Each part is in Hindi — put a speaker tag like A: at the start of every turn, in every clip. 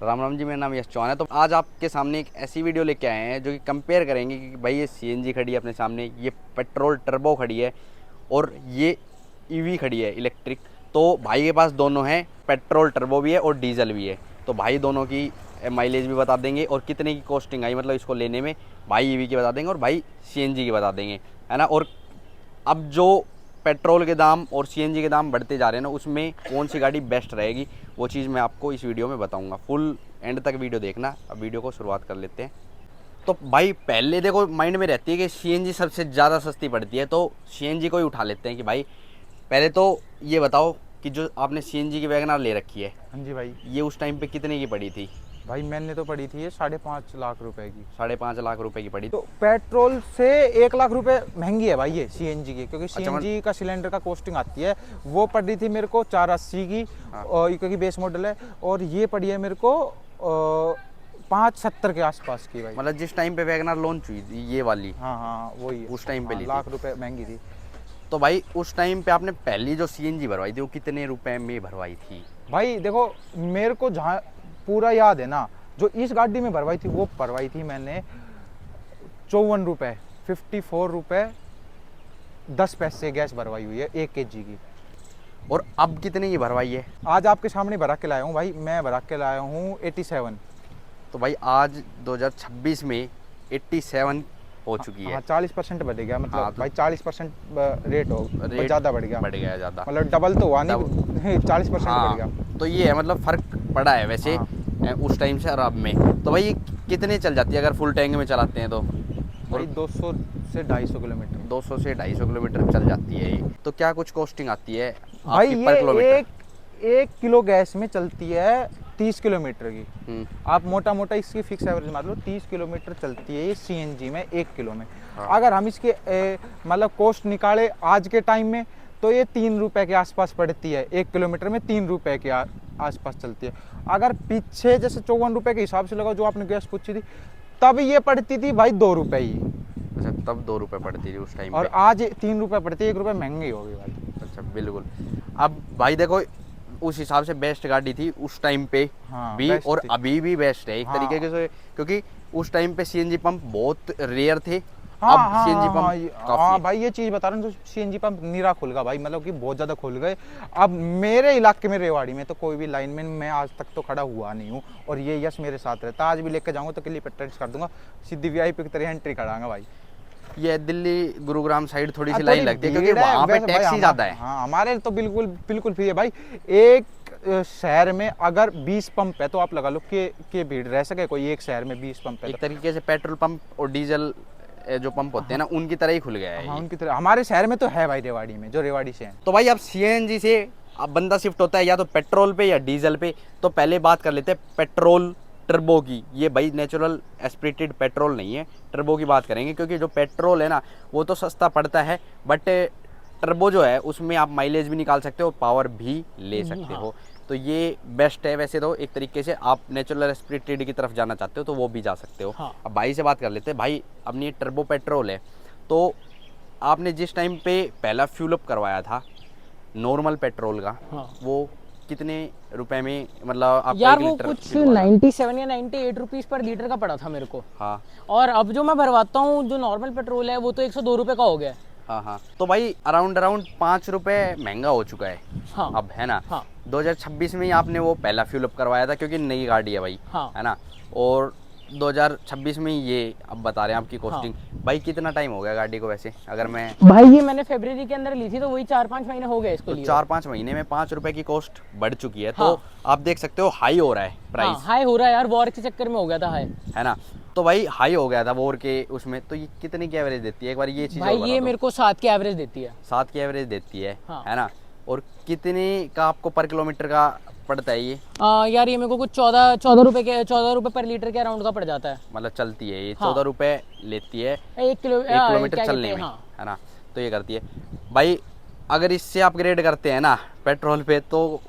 A: राम राम जी, मेरा नाम यश चौहान है। तो आज आपके सामने एक ऐसी वीडियो लेके आए हैं जो कि कंपेयर करेंगे कि भाई ये सीएनजी खड़ी है अपने सामने, ये पेट्रोल टर्बो खड़ी है और ये ईवी खड़ी है इलेक्ट्रिक। तो भाई के पास दोनों हैं, पेट्रोल टर्बो भी है और डीजल भी है। तो भाई दोनों की माइलेज भी बता देंगे और कितने की कॉस्टिंग आई मतलब इसको लेने में। भाई ईवी की बता देंगे और भाई सीएनजी की बता देंगे, है ना। और अब जो पेट्रोल के दाम और सीएनजी के दाम बढ़ते जा रहे हैं ना, उसमें कौन सी गाड़ी बेस्ट रहेगी वो चीज़ मैं आपको इस वीडियो में बताऊंगा। फुल एंड तक वीडियो देखना। अब वीडियो को शुरुआत कर लेते हैं। तो भाई पहले देखो माइंड में रहती है कि सीएनजी सबसे ज़्यादा सस्ती पड़ती है, तो सीएनजी को ही उठा लेते हैं कि भाई पहले तो ये बताओ कि जो आपने सीएनजी की वैगन आर ले रखी है,
B: हाँ जी भाई।
A: ये उस टाइम पे कितने की पड़ी थी?
B: भाई मैंने तो पड़ी थी ये 5.5 लाख रुपए की।
A: 5.5 लाख रुपए की पड़ी।
B: तो पेट्रोल से 1 लाख रुपए महंगी है भाई ये सीएनजी की, क्योंकि
A: अच्छा,
B: सीएनजी का सिलेंडर का कॉस्टिंग आती है। वो पड़ी थी मेरे को 480 की,
A: हाँ।
B: और क्योंकि बेस मॉडल है। और ये पड़ी है मेरे को 570 के आसपास की भाई।
A: मतलब जिस टाइम पे वैगन आर लॉन्च हुई थी ये वाली,
B: हाँ हाँ वही है।
A: उस टाइम पे ली थी।
B: लाख रुपए महंगी थी।
A: तो भाई उस टाइम पे आपने पहली जो सीएनजी भरवाई थी वो कितने रुपए में भरवाई थी?
B: भाई देखो, मेरे को जहाँ पूरा याद है ना, जो इस गाड़ी में भरवाई थी वो भरवाई थी मैंने 54 रुपए, 54 रुपए 10 पैसे गैस भरवाई हुई है 1 kg की।
A: और अब कितने की भरवाई है?
B: आज आपके सामने भरा के लाया हूँ भाई, मैं भरा के लाया हूँ 87।
A: तो भाई आज 2026 में 87 हो चुकी है।
B: हाँ 40% बढ़ गया, मतलब
A: हाँ, तो
B: भाई 40% रेट हो,
A: रेट
B: ज़्यादा बढ़ गया।
A: बढ़ गया ज़्यादा,
B: मतलब डबल तो हुआ नहीं, 40% बढ़ गया।
A: हाँ। तो ये है मतलब फ़र्क पड़ा है वैसे।
B: हाँ।
A: उस टाइम से और अब में। तो भाई ये कितने चल जाती है अगर फुल टैंक में चलाते हैं तो?
B: भाई 200 से 250 किलोमीटर।
A: 200 से 250 किलोमीटर चल जाती है ये। तो क्या कुछ कॉस्टिंग आती है
B: भाई
A: आपकी पर
B: ये
A: किलोमीटर?
B: एक किलो गैस में चलती है 30 किलोमीटर की। आप मोटा मोटा इसकी फिक्स एवरेज मान लो 30 किलोमीटर चलती है ये सीएनजी में 1 किलो में।
A: हाँ।
B: अगर हम इसके मतलब कॉस्ट निकाले आज के टाइम में, तो ये 3 रुपए के आसपास पड़ती है। 1 किलोमीटर में 3 रुपए के आसपास चलती है। अगर पीछे जैसे 54 रुपए के हिसाब से लगा जो आपने गैस पूछी थी, तब ये पड़ती थी भाई 2 रुपए ही।
A: अच्छा, तब 2 रुपए पड़ती थी उस टाइम
B: और
A: पे।
B: आज 3 रुपए पड़ती है, 1 रुपए महंगी हो गई भाई।
A: अच्छा बिल्कुल। अब भाई देखो उस हिसाब से बेस्ट गाड़ी थी उस टाइम पे
B: हाँ,
A: भी,
B: बेस्ट
A: और
B: थी।
A: अभी भी बेस्ट है एक
B: हाँ।
A: तरीके से, क्योंकि उस टाइम पे सीएनजी पंप बहुत रेयर थे।
B: हाँ
A: अब
B: हाँ
A: सीएनजी
B: हाँ
A: पंप
B: हाँ,
A: काफी
B: हाँ
A: है।
B: भाई ये चीज़ बता रहा हूँ, जो सीएनजी पंप नीरा खुल गया भाई, मतलब कि बहुत ज़्यादा खुल गए। अब मेरे इलाके में रेवाड़ी में तो कोई भी लाइनमैन मैं आज तक तो खड़ा हुआ नहीं हूँ, और ये यश मेरे साथ रहता। आज भी लेकर जाऊँगा तो क्लिप अटैच कर दूंगा, सीधी वीआईपी की तरह एंट्री कराऊंगा भाई।
A: ये दिल्ली गुरुग्राम साइड थोड़ी सी
B: थोड़ी
A: लाइन लगती है क्योंकि
B: भीड़ है,
A: वहाँ पे
B: वैसे भाई
A: टैक्सी ज़्यादा है।
B: हाँ हमारे तो बिल्कुल बिल्कुल फ्री है भाई। एक शहर में अगर 20 पंप है तो आप लगा लो कि भीड़ रह सके कोई एक शहर में 20 पंप है
A: एक
B: तो।
A: तरीके से पेट्रोल पंप और डीजल जो पंप होते हैं ना, उनकी तरह ही खुल गया है
B: हाँ
A: ये।
B: उनकी तरह हमारे शहर में तो है भाई, रेवाड़ी में, जो रेवाड़ी से है।
A: तो भाई अब सीएनजी से अब बंदा शिफ्ट होता है या तो पेट्रोल पे या डीजल पे। तो पहले बात कर लेते हैं पेट्रोल टर्बो की। ये भाई नेचुरल एस्पिरेटेड पेट्रोल नहीं है, टर्बो की बात करेंगे, क्योंकि जो पेट्रोल है ना वो तो सस्ता पड़ता है, बट टर्बो जो है उसमें आप माइलेज भी निकाल सकते हो, पावर भी ले सकते हो। तो ये बेस्ट है वैसे तो एक तरीके से। आप नेचुरल एस्पिरेटेड की तरफ जाना चाहते हो तो वो भी जा सकते हो।
B: हाँ।
A: अब भाई से बात कर लेते हैं। भाई अपनी ये टर्बो पेट्रोल है, तो आपने जिस टाइम पे पहला फ्यूल अप करवाया था नॉर्मल पेट्रोल का,
C: हाँ।
A: वो कितने रुपए में मतलब आपको
C: यार
A: 1
C: वो
A: लीटर
C: कुछ
A: फ्यूल वाला?
C: 97 या 98 रुपीस पर लीटर का पड़ा था मेरे को।
A: हाँ
C: और अब जो मैं भरवाता हूँ जो नॉर्मल पेट्रोल है वो तो 102 रुपए का हो गया है।
A: हाँ हाँ। तो भाई अराउंड 5 रुपए महंगा हो चुका है
C: हाँ।
A: अब, है ना।
C: हाँ।
A: 2026 में ही आपने वो पहला फ्यूल अप करवाया था क्योंकि नई गाड़ी है भाई,
C: हाँ।
A: है ना। और 2026 में ये अब बता रहे हैं आपकी कॉस्टिंग। भाई कितना टाइम हो गया गाड़ी को वैसे? अगर मैं
C: भाई ये मैंने फरवरी के अंदर ली थी, तो वही 4-5 महीने हो गए इसको
A: तो
C: लिए।
A: 4-5 महीने में 5 रुपए की कॉस्ट बढ़ चुकी है। तो
C: हाँ।
A: आप देख सकते हो हाई हो रहा है
C: हाँ,
A: प्राइस,
C: हाई हो रहा है यार, वॉर के चक्कर में हो गया था हाई।
A: है ना। तो भाई हाई हो गया था वोर के उसमें। तो ये कितने की एवरेज देती है एक बार ये चीज़
C: भाई ये मेरे को 7 की एवरेज देती है।
A: 7 की एवरेज देती है,
C: हाँ।
A: है ना। और कितने का आपको पर किलोमीटर का पड़ता है ये?
C: यार ये मेरे को कुछ 14 रुपए पर लीटर के अराउंड का पड़ जाता है।
A: मतलब चलती है ये
C: हाँ।
A: 14 रुपए लेती है
C: 1
A: किलोमीटर
C: क्या
A: चलने
C: कहते
A: में,
C: हैं, हाँ।
A: है ना। तो ये करती है भाई। अगर इससे अपग्रेड करते हैं ना पेट्रोल पे, तो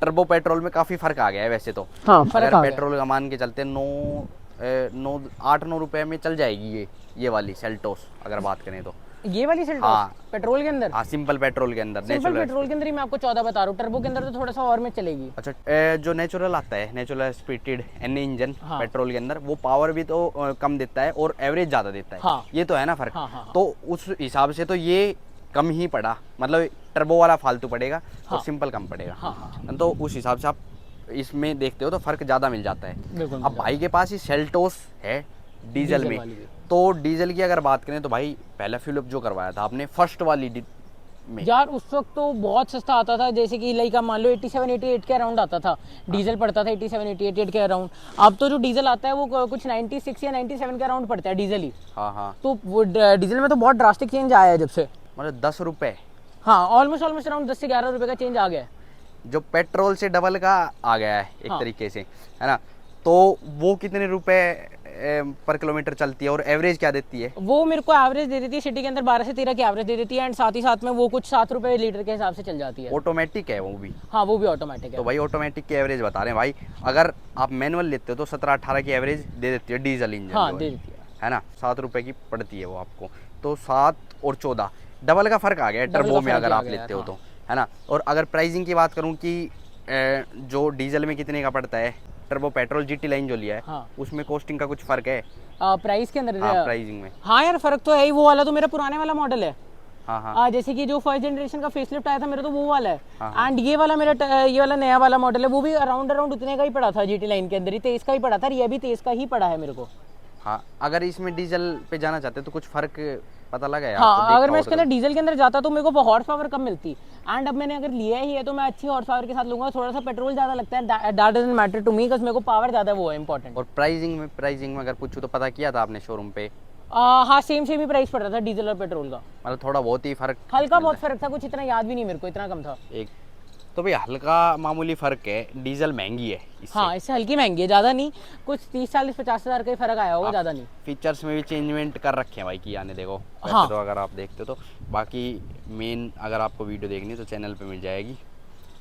A: टर्बो पेट्रोल में काफ़ी फ़र्क आ गया है वैसे तो।
C: हाँ, फर्क
A: अगर
C: आ गया।
A: पेट्रोल का मान के चलते 8-9 रुपए में चल जाएगी ये वाली सेल्टोस अगर बात करें तो।
C: ये वाली सेल्टॉस
A: हाँ।
C: पेट्रोल के अंदर?
A: हाँ, सिंपल पेट्रोल के अंदर,
C: सिंपल
A: नेचुरल।
C: पेट्रोल के अंदर ही मैं आपको 14 बता रहा हूँ, टर्बो के अंदर तो थोड़ा सा और में चलेगी।
A: अच्छा, जो नेचुरल आता है, नेचुरल स्पीटेड एनी इंजन
C: हाँ।
A: पेट्रोल के अंदर, वो पावर भी तो कम देता है और एवरेज ज़्यादा देता है।
C: हाँ।
A: ये तो है ना फर्क।
C: हाँ, हाँ, हाँ।
A: तो उस हिसाब से तो ये कम ही पड़ा, मतलब टर्बो वाला फालतू पड़ेगा
C: हाँ।
A: और सिंपल कम पड़ेगा।
C: हाँ, हाँ।
A: तो उस हिसाब से आप इसमें देखते हो तो फर्क ज़्यादा मिल जाता है।
C: बिल्कुल।
A: अब भाई के पास ही सेल्टोस है डीजल में,
C: वाली भी।
A: तो डीजल की अगर बात करें तो भाई पहला फ्यूल जो करवाया था आपने फर्स्ट वाली में,
C: यार उस वक्त तो बहुत सस्ता आता था, जैसे कि लाइक आप मान लो 87-88 के अराउंड आता था डीजल, पड़ता था 87-88 के अराउंड। अब तो जो डीजल आता है वो कुछ 96 या 97 के अराउंड पड़ता है डीजल ही।
A: हाँ हाँ,
C: तो वो डीजल में तो बहुत ड्रास्टिक चेंज आया है जब से।
A: मतलब 10 रुपये
C: हाँ, ऑलमोस्ट अराउंड 10 से 11 रुपए का चेंज आ गया है।
A: जो पेट्रोल से डबल का आ गया है एक
C: हाँ।
A: तरीके से, है ना। तो वो कितने रुपए पर किलोमीटर चलती है और एवरेज क्या देती है?
C: वो मेरे को एवरेज दे देती है सिटी के अंदर 12 से 13 की एवरेज दे देती है, एंड साथ ही साथ में वो कुछ 7 रुपए लीटर के हिसाब से चल जाती है।
A: ऑटोमेटिक है वो भी?
C: हाँ, वो भी ऑटोमेटिक
A: तो
C: है।
A: भाई ऑटोमेटिक की एवरेज बता रहे हैं भाई। अगर आप मैनुअल लेते हो तो 17-18 की एवरेज दे देती है डीजल इंजन।
C: हाँ, दे देती
A: है ना। 7 रुपए की पड़ती है वो आपको, तो 7 और 14 डबल का फर्क आ गया
C: डबल
A: टर्बो
C: का
A: में
C: फर्क
A: अगर
C: आ
A: आप
C: गया
A: लेते हो
C: यार,
A: तो, है ना। और अगर प्राइसिंग की बात करूँ कि जो डीजल में कितने का पड़ता है, टर्बो पेट्रोल जीटी लाइन जो लिया है,
C: हाँ।
A: उसमें कॉस्टिंग का कुछ फर्क है?
C: प्राइस के अंदर?
A: हाँ, प्राइसिंग में।
C: हाँ यार, फर्क तो है ही। वो वाला तो मेरा पुराने वाला मॉडल है।
A: हाँ हाँ
C: जैसे कि जो फर्स्ट जनरेशन का फेसलिफ्ट आया था मेरा, तो वो वाला है।
A: हाँ,
C: एंड ये वाला मेरा ये वाला नया वाला मॉडल है, वो भी अराउंड उतने का ही पड़ा था जीटी लाइन के अंदर ही, 23 का ही पड़ा था। ये भी 23 का ही पड़ा है मेरे को।
A: हाँ। अगर इसमें डीजल पे जाना चाहते हो तो कुछ फर्क पता लगा है?
C: हाँ, अगर मैं इसके अंदर डीजल के अंदर जाता तो मेरे को हॉर्स पावर कम मिलती। एंड अब मैंने अगर लिया ही है तो मैं अच्छी हॉर्स पावर के साथ लूंगा। थोड़ा सा पेट्रोल ज्यादा लगता है, that doesn't matter to me, because मेरे को पावर ज्यादा वो है इंपॉर्टेंट।
A: और प्राइसिंग में अगर पूछूं तो पता किया था आपने शोरूम पे?
C: हाँ, सेम ही प्राइस पड़ रहा था डीजल और पेट्रोल का।
A: मतलब थोड़ा बहुत ही फर्क?
C: हल्का बहुत फर्क था, कुछ इतना याद भी नहीं मेरे को, इतना कम था।
A: एक तो भाई हल्का मामूली फर्क है, डीजल महंगी है इससे।
C: हाँ, इससे हल्की महंगी है, ज़्यादा नहीं, कुछ 30-40-50 हज़ार का ही फर्क आया होगा, ज़्यादा नहीं।
A: फीचर्स में भी चेंजमेंट कर रखे हैं भाई की आने, देखो वैसे
C: हाँ।
A: तो अगर आप देखते हो तो। बाकी मेन अगर आपको वीडियो देखनी है तो चैनल पे मिल जाएगी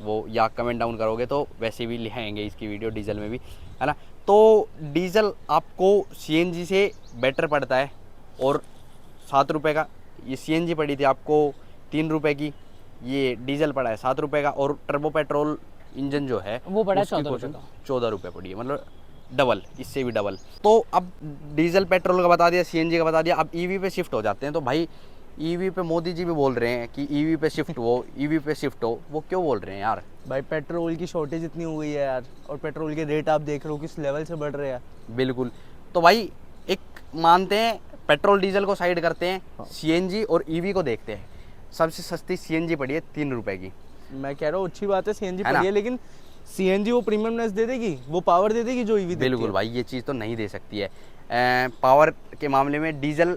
A: वो, या कमेंट डाउन करोगे तो वैसे भी ले आएंगे इसकी वीडियो डीजल में भी, है ना। तो डीजल आपको सीएनजी से बेटर पड़ता है, और 7 रुपये का ये सीएनजी पड़ी थी आपको 3 रुपये की, ये डीजल पड़ा है 7 रुपये का, और टर्बो पेट्रोल इंजन जो है
C: वो पड़ा है
A: उसकी
C: 14
A: कॉस्ट
C: रुपये का।
A: 14 रुपये पड़ी है, मतलब डबल, इससे भी डबल। तो अब डीजल पेट्रोल का बता दिया, सीएनजी का बता दिया, अब ईवी पे शिफ्ट हो जाते हैं। तो भाई ईवी पे मोदी जी भी बोल रहे हैं कि ईवी पे शिफ्ट हो, ईवी पे शिफ्ट हो। वो क्यों बोल रहे हैं यार?
D: भाई पेट्रोल की शॉर्टेज इतनी हो गई है यार, और पेट्रोल के रेट आप देख रहे हो किस लेवल से बढ़ रहे हैं।
A: बिल्कुल। तो भाई एक मानते हैं, पेट्रोल डीजल को साइड करते हैं, सीएनजी और ईवी को देखते हैं। सबसे सस्ती सीएनजी पड़ी है 3 रुपये की।
D: मैं कह रहा हूँ अच्छी बात है सीएनजी
A: है ना?
D: पड़ी है, लेकिन सीएनजी वो प्रीमियमनेस दे देगी, वो पावर दे देगी जो ईवी देती
A: बिल्कुल
D: है।
A: भाई, ये चीज़ तो नहीं दे सकती है। पावर के मामले में डीजल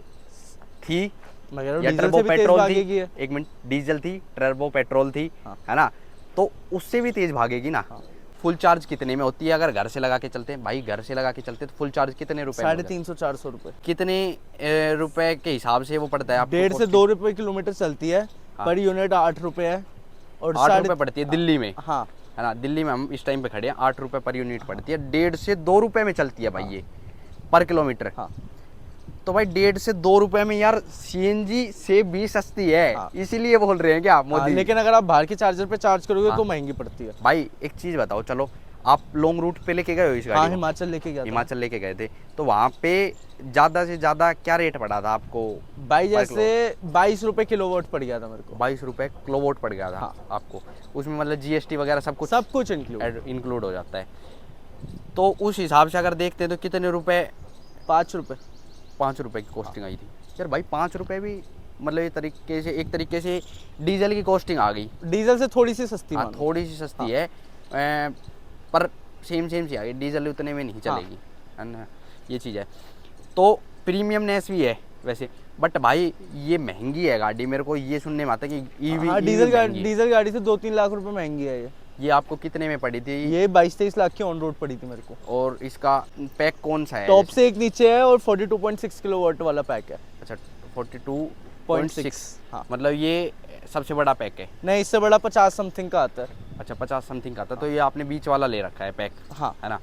A: थी
D: मैं कह रहा हूँ
A: या
D: डीजल
A: टर्बो
D: से भी तेज
A: पेट्रोल
D: भागेगी
A: थी,
D: है।
A: एक मिनट, डीजल थी, टर्बो पेट्रोल थी,
D: हाँ।
A: है ना। तो उससे भी तेज भागेगी ना। फुल चार्ज कितने में होती है अगर घर से लगा के चलते हैं? भाई घर से लगा के चलते तो फुल चार्ज कितने रुपए में होता है?
D: 350-400 रुपए,
A: कितने रुपए के हिसाब से वो पड़ता है आपको?
D: 1.5 से 2 रुपए किलोमीटर चलती है।
A: हाँ।
D: पर यूनिट 8 रुपए है, और
A: 8
D: साढ़े-
A: रुपए पड़ती है दिल्ली में,
D: हाँ,
A: है ना। दिल्ली में हम इस टाइम पे खड़े हैं, 8 रुपए पर यूनिट पड़ती है। 1.5 से 2 रुपए में चलती है भाई ये पर किलोमीटर।
D: हाँ।
A: तो भाई 1.5 से 2 रुपए में यार सीएनजी से भी सस्ती है।
D: हाँ।
A: इसीलिए बोल रहे हैं क्या
D: हाँ,
A: मोदी?
D: लेकिन अगर आप बाहर के चार्जर पे चार्ज करोगे
A: हाँ।
D: तो महंगी पड़ती है।
A: भाई एक चीज बताओ, चलो आप लॉन्ग रूट पे लेके गए हो इस
D: हाँ,
A: गाड़ी को?
D: हिमाचल लेके गया था।
A: हिमाचल लेके गए थे, तो वहाँ पे ज़्यादा से ज़्यादा क्या रेट पड़ा था आपको?
D: भाई जैसे 22 रुपए किलोवाट पड़ गया था मेरे को।
A: 22 रुपये किलोवाट पड़ गया था।
D: हाँ।
A: आपको उसमें मतलब जीएसटी वगैरह सब कुछ
D: इंक्लूड,
A: इंक्लूड हो जाता है। तो उस हिसाब से अगर देखते हैं तो कितने रुपए?
D: 5 रुपए।
A: 5 रुपये की कॉस्टिंग आई थी यार भाई। 5 रुपये भी मतलब ये तरीके से, एक तरीके से डीजल की कॉस्टिंग आ गई।
D: डीजल से थोड़ी सी सस्ती
A: हाँ,
D: मानो।
A: थोड़ी सी सस्ती है, पर सेम सी आ गई। डीजल उतने में नहीं चलेगी, है ना, ये चीज़ है। तो प्रीमियमनेस भी है वैसे, बट भाई ये महंगी है गाड़ी। मेरे को ये सुनने में आता है कि ईवी,
D: हाँ, डीजल गाड़ी से 2-3 लाख रुपए महंगी है
A: ये आपको कितने में पड़ी थी?
D: ये 22-23 लाख की ऑन रोड पड़ी थी मेरे को।
A: और इसका पैक कौन सा है?
D: टॉप से एक नीचे है, और 42.6 किलोवाट वाला पैक है।
A: अच्छा, 42.6।
D: हाँ।
A: मतलब ये सबसे बड़ा पैक है?
D: नहीं, इससे बड़ा 50 समथिंग का आता है।
A: अच्छा, 50 समथिंग का था। तो ये आपने बीच वाला ले रखा है पैक,
D: हाँ।
A: है ना।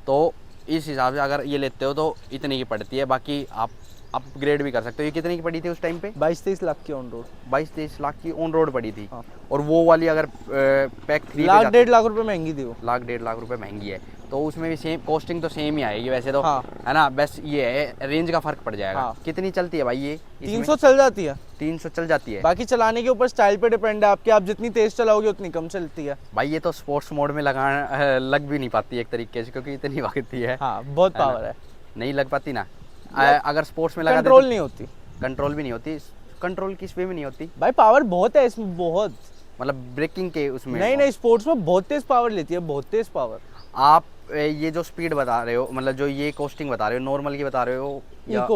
A: तो इस हिसाब से अगर ये लेते हो तो इतने की पड़ती है। बाकी आप अपग्रेड भी कर सकते हो। ये कितने की पड़ी थी उस टाइम पे?
D: 22-23 लाख की ऑन रोड।
A: 22-23 लाख की ऑन रोड पड़ी थी।
D: हाँ।
A: और वो वाली अगर पैक 3
D: लाख 1.5 लाख रुपए महंगी थी वो।
A: लाख 1.5 लाख रुपए महंगी है, तो उसमें भी सेम कॉस्टिंग तो सेम ही आएगी वैसे तो।
D: हाँ।
A: है ना, बस ये है रेंज का फर्क पड़ जाएगा।
D: हाँ।
A: कितनी चलती है भाई ये?
D: 300 चल जाती है।
A: 300 चल जाती है।
D: बाकी चलाने के ऊपर स्टाइल पे डिपेंड है आपके, आप जितनी तेज चलाओगे उतनी कम चलती है।
A: भाई ये तो स्पोर्ट्स मोड में लग भी नहीं पाती एक तरीके से, क्योंकि इतनी भागती है।
D: हाँ बहुत
A: है ना?
D: पावर है।
A: नहीं लग पाती ना। अगर स्पोर्ट्स में लगा
D: कंट्रोल नहीं होती
A: कंट्रोल भी नहीं होती। कंट्रोल किस वे में नहीं होती?
D: भाई, पावर बहुत है इसमें, बहुत।
A: मतलब ब्रेकिंग के उसमें?
D: नहीं, स्पोर्ट्स में बहुत तेज पावर लेती है, बहुत तेज पावर।
A: आप ये जो स्पीड बता रहे हो, मतलब जो ये कॉस्टिंग बता रहे हो, नॉर्मल की बता रहे हो या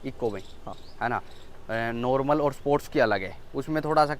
A: इको में?
D: हाँ।
A: है ना, नॉर्मल और स्पोर्ट्स की अलग है, उसमें थोड़ा सा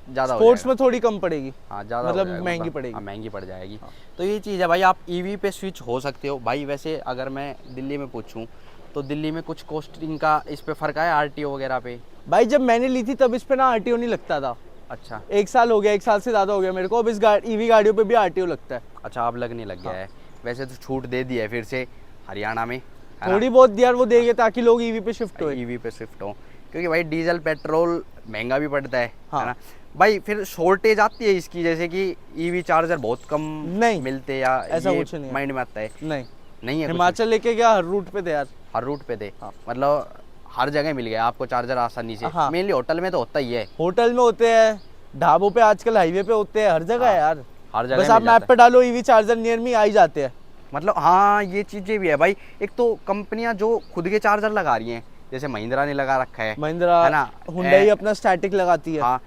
A: ज़्यादा हो
D: स्पोर्ट्स
A: जाएगा।
D: में थोड़ी कम पड़ेगी।
A: हाँ ज़्यादा
D: मतलब
A: हो जाएगा,
D: महंगी पड़ेगी।
A: हाँ महंगी पड़ जाएगी।
D: हाँ।
A: तो ये चीज़ है भाई, आप ईवी पे स्विच हो सकते हो भाई। वैसे अगर मैं दिल्ली में पूछूं तो दिल्ली में कुछ कॉस्टिंग का इस पे फ़र्क आया आरटीओ वगैरह पे?
D: भाई जब मैंने ली थी तब इस पे ना आरटीओ नहीं लगता था।
A: अच्छा
D: 1 साल हो गया, 1 साल से ज़्यादा हो गया मेरे को। अब इस ईवी गाड़ियों पे भी आरटीओ लगता है।
A: अच्छा, अब लगने लग गया है। वैसे तो छूट दे दी है फिर से हरियाणा में, है ना?
D: थोड़ी बहुत यार वो देंगे ताकि लोग ईवी पे शिफ्ट हो।
A: ईवी पे शिफ्ट हो, क्योंकि भाई डीजल पेट्रोल महंगा भी पड़ता है।
D: हाँ।
A: है ना भाई? फिर शॉर्टेज आती है इसकी, जैसे कि ईवी चार्जर बहुत कम
D: नहीं
A: मिलते या
D: ऐसा
A: ये
D: कुछ नहीं है।
A: माइंड में आता है?
D: नहीं
A: नहीं है कुछ?
D: हिमाचल लेके गया, हर रूट पे थे यार।
A: हर रूट पे थे?
D: हाँ।
A: मतलब हर जगह मिल गया आपको चार्जर आसानी से?
D: हाँ।
A: मेनली होटल में तो होता ही है।
D: होटल में होते हैं, ढाबों पे आजकल, हाईवे पे होते हैं, हर जगह है यार।
A: हर जगह
D: बस आप
A: मिल जाता
D: मैप पे डालो ईवी चार्जर नियर मी, आ ही जाते हैं।
A: मतलब हाँ, ये चीज़ें भी है भाई। एक तो कंपनियां जो खुद के चार्जर लगा रही हैं, जैसे महिंद्रा ने लगा रखा है,
D: महिंद्रा,
A: है ना?
D: हुंडई अपना स्टैटिक लगाती है।
A: हाँ,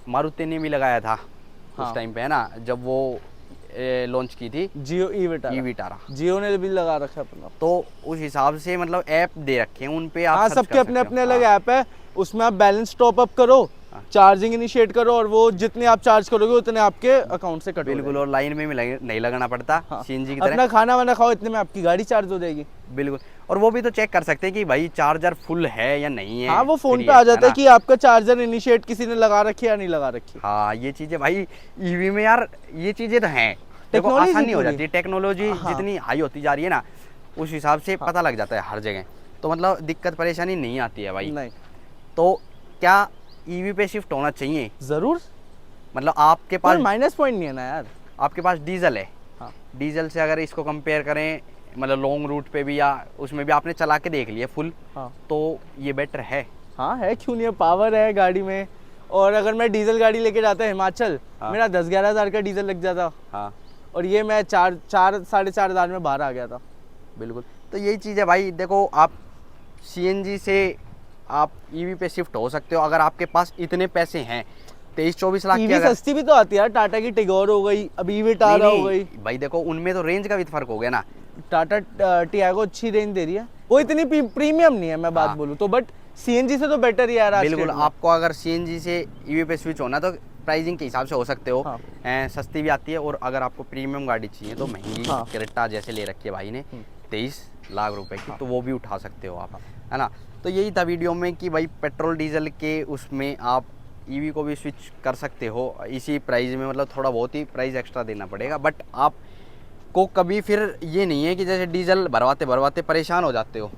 A: मारुति ने भी लगाया था
D: हाँ।
A: उस टाइम पे, है ना, जब वो लॉन्च की थी
D: जियो ई
A: विटारा।
D: जियो ने भी लगा रखा है अपना।
A: तो उस हिसाब से मतलब ऐप दे रखे हैं उन पे, आप
D: हाँ,
A: सर्च
D: सबके
A: कर
D: अपने
A: सकते
D: अपने
A: हो।
D: अलग
A: हाँ।
D: ऐप है, उसमें आप बैलेंस टॉप अप करो, चार्जिंग इनिशिएट करो, और वो जितने आप चार्ज करोगे उतने आपके अकाउंट से कट हो
A: बिल्कुल, और लाइन में भी नहीं लगना पड़ता
D: हाँ।
A: सीएनजी की
D: अपना
A: तरह।
D: खाना वाना खाओ, इतने में आपकी गाड़ी चार्ज हो जाएगी।
A: बिल्कुल, और वो भी तो चेक कर सकते हैं कि भाई चार्जर फुल है या नहीं है।
D: हाँ, वो फोन
A: फ्री
D: पे आ जाता है
A: ना?
D: कि आपका चार्जर इनिशिएट किसी ने लगा रखी है या नहीं लगा रखी।
A: हाँ, ये चीजें भाई ईवी में यार, ये चीजें तो हैं। देखो
D: टेक्नोलॉजी
A: आसानी हो
D: पूरी।
A: जाती है, टेक्नोलॉजी
D: हाँ।
A: जितनी हाई होती जा रही है ना, उस हिसाब से पता लग जाता है हर जगह। तो मतलब दिक्कत परेशानी नहीं आती है भाई।
D: नहीं,
A: तो क्या ईवी पे शिफ्ट होना चाहिए?
D: जरूर।
A: मतलब आपके पास
D: माइनस पॉइंट नहीं है ना यार।
A: आपके पास डीजल है।
D: हाँ।
A: डीजल से अगर इसको कंपेयर करें, मतलब लॉन्ग रूट पे भी या उसमें भी आपने चला के देख लिया फुल,
D: हाँ।
A: तो ये बेटर है।
D: हाँ है, क्यों नहीं है, पावर है गाड़ी में। और अगर मैं डीजल गाड़ी लेके जाता हिमाचल,
A: हाँ।
D: मेरा 10-11 हज़ार का डीजल लग जाता,
A: हाँ
D: और ये मैं 4-4.5 हज़ार में बाहर आ गया था।
A: बिल्कुल, तो यही चीज़ है भाई। देखो आप सीएनजी से आप ईवी पे शिफ्ट हो सकते हो अगर आपके पास इतने पैसे हैं। 23-24 लाख की
D: ईवी
A: अगर
D: सस्ती भी तो आती है यार, टाटा की टिगोर हो गई, अभी ईवी टारा हो गई।
A: भाई देखो उनमें तो रेंज का भी फर्क हो गया ना।
D: टाटा टियागो अच्छी रेंज दे रही है, वो इतनी प्रीमियम नहीं है मैं बात
A: हाँ।
D: बोलूँ तो, बट सीएनजी से तो बेटर ही है यार आज के
A: बिल्कुल,
D: डेट में।
A: आपको अगर सीएनजी से ईवी पे स्विच होना तो प्राइसिंग के हिसाब से हो सकते हो।
D: हाँ।
A: सस्ती भी आती है, और अगर आपको प्रीमियम गाड़ी चाहिए तो महंगी
D: हाँ।
A: क्रेटा जैसे ले रखी है भाई ने 23 लाख रुपए की, तो वो भी उठा सकते हो आप, है ना। तो यही था वीडियो में कि भाई पेट्रोल डीजल के उसमें आप ईवी को भी स्विच कर सकते हो इसी प्राइस में। मतलब थोड़ा बहुत ही प्राइस एक्स्ट्रा देना पड़ेगा, बट आप को कभी फिर ये नहीं है कि जैसे डीजल भरवाते भरवाते परेशान हो जाते हो,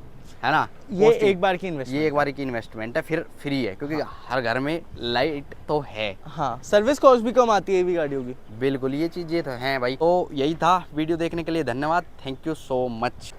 A: है ना।
D: ये
A: Costing-
D: एक बार की इन्वेस्टमेंट,
A: ये एक बार की इन्वेस्टमेंट है, फिर फ्री है, क्योंकि हर घर में लाइट तो है।
D: हाँ, सर्विस कॉस्ट भी कम आती है ईवी गाड़ियों की।
A: बिल्कुल, ये चीज़ें तो हैं भाई। तो यही था, वीडियो देखने के लिए धन्यवाद, थैंक यू सो मच।